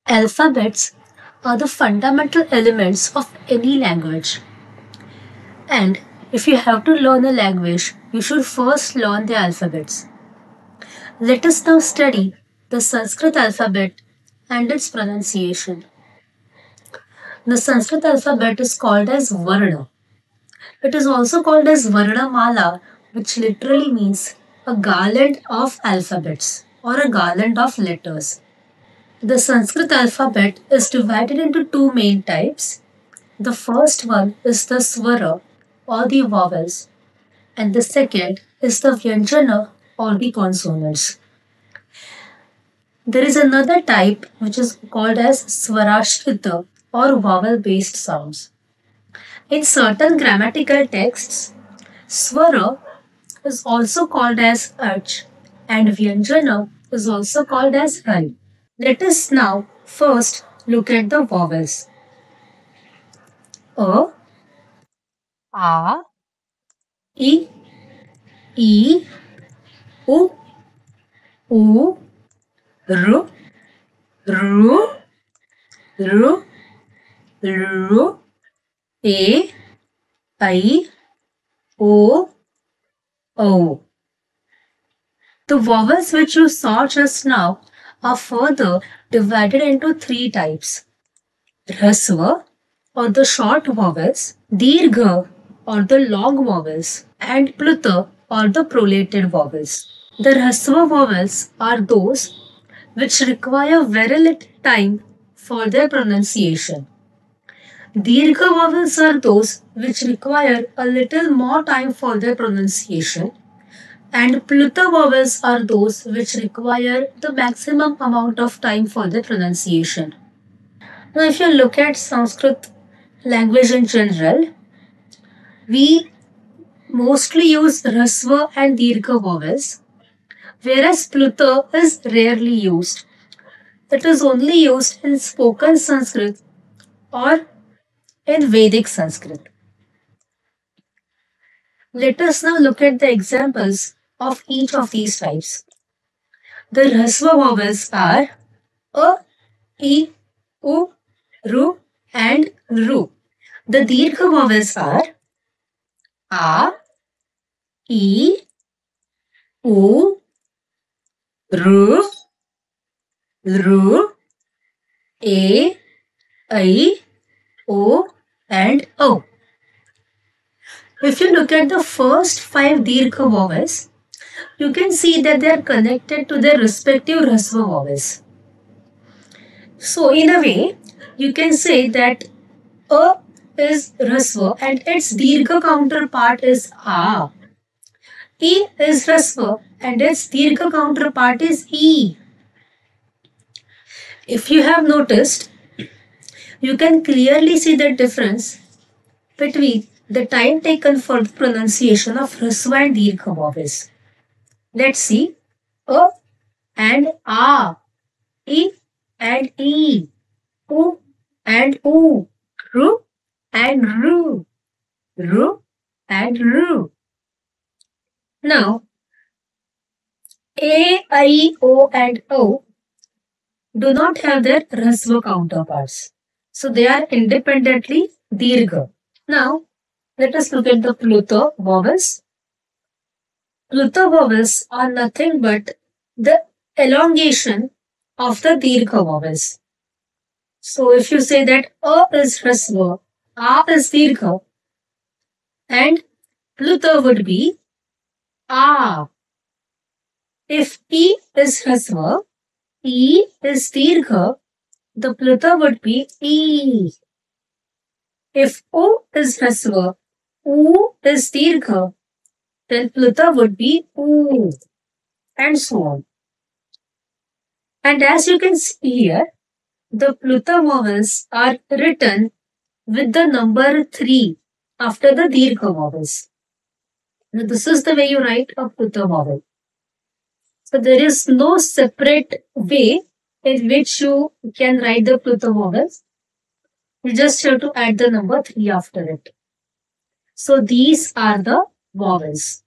Alphabets are the fundamental elements of any language. And if you have to learn a language, you should first learn the alphabets. Let us now study the Sanskrit alphabet and its pronunciation. The Sanskrit alphabet is called as Varna. It is also called as Varnamala, which literally means a garland of alphabets or a garland of letters. The Sanskrit alphabet is divided into two main types. The first one is the Swara or the vowels, and the second is the Vyanjana or the consonants. There is another type which is called as Swarashrita or vowel based sounds. In certain grammatical texts, Swara is also called as Arch and Vyanjana is also called as Hal. Let us now first look at the vowels. A, A, I, E, U, U, R, R, R, R, A, I, O, O. The vowels which you saw just now are further divided into three types. Rasva or the short vowels, Dirgha or the long vowels, and Pluta or the prolated vowels. The Rasva vowels are those which require very little time for their pronunciation. Dirgha vowels are those which require a little more time for their pronunciation, and Pluta vowels are those which require the maximum amount of time for their pronunciation. Now, if you look at Sanskrit language in general, we mostly use Rasva and Dirgha vowels, whereas Pluta is rarely used. It is only used in spoken Sanskrit or in Vedic Sanskrit. Let us now look at the examples of each of these types. The Rasva vowels are A, I, U, Ru, and Ru. The Dirgha vowels are A, I, U, Ru, Ru, A, I, O, and O. If you look at the first five Dirgha vowels, you can see that they are connected to their respective Rasva vowels. So, in a way, you can say that A is Rasva and its Dirgha counterpart is A. I is Rasva and its Dirgha counterpart is E. If you have noticed, you can clearly see the difference between the time taken for the pronunciation of Rasva and Dirgha vowels. Let's see. A and A, I and E, U and U, Ru and Ru, Ru and Ru. Now, A, I, O and O do not have their Rasva counterparts. So they are independently Dirgha. Now, let us look at the Pluta vowels. Pluta vowels are nothing but the elongation of the Dirgha vowels. So if you say that A is Rasva, A is Dirgha, and Pluta would be A. If E is Rasva, E is Dirgha, the Pluta would be E. If O is Rasva, U is Dirgha, then Pluta would be U, and so on. And as you can see here, the Pluta vowels are written with the number 3 after the Dirgha vowels. Now, this is the way you write a Pluta vowel. So there is no separate way in which you can write the Pluta vowels. You just have to add the number 3 after it. So these are the vowels.